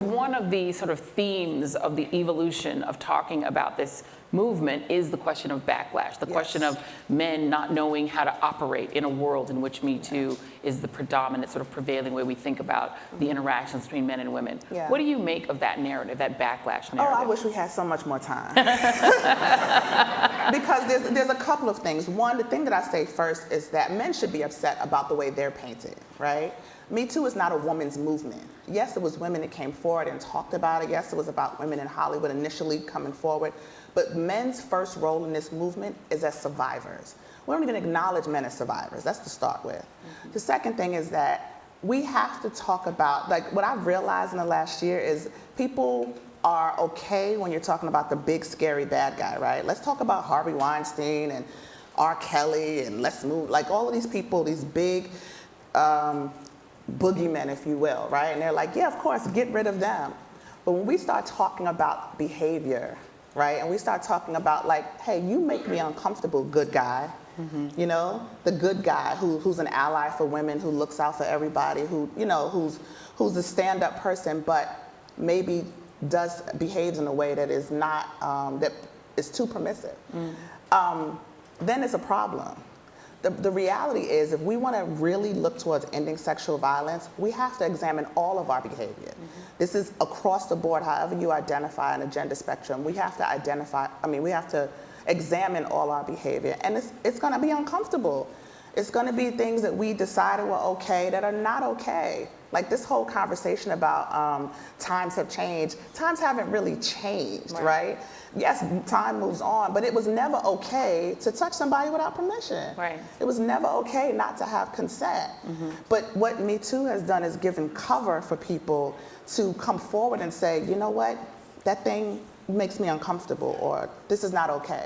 One of the sort of themes of the evolution of talking about this movement is the question of backlash, the question of men not knowing how to operate in a world in which Me Too is the predominant sort of prevailing way we think about the interactions between men and women. What do you make of that narrative, that backlash narrative? Oh, I wish we had so much more time. Because there's a couple of things. One, the thing that I say first is that men should be upset about the way they're painted, right? Me Too is not a woman's movement. Yes, it was women that came forward and talked about it. Yes, it was about women in Hollywood initially coming forward. But men's first role in this movement is as survivors. We don't even acknowledge men as survivors. That's to start with. The second thing is that we have to talk about, like what I've realized in the last year is people are okay when you're talking about the big scary bad guy, right? Let's talk about Harvey Weinstein and R. Kelly and let's move, like all of these people, these big boogeymen, if you will, right? And they're like, yeah, of course, get rid of them. But when we start talking about behavior, right? And we start talking about like, hey, you make me uncomfortable, good guy. You know, the good guy who's an ally for women, who looks out for everybody, who, you know, who's a stand-up person, but maybe behaves in a way that is not, that is too permissive. Then it's a problem. The reality is, if we want to really look towards ending sexual violence, we have to examine all of our behavior. This is across the board, however you identify an agenda spectrum. We have to identify, we have to examine all our behavior. And it's going to be uncomfortable. It's going to be things that we decided were okay that are not okay. Like this whole conversation about times have changed. Times haven't really changed, right? Yes, time moves on, but it was never okay to touch somebody without permission. Right. It was never okay not to have consent. But what Me Too has done is given cover for people to come forward and say, you know what, that thing makes me uncomfortable, or this is not okay.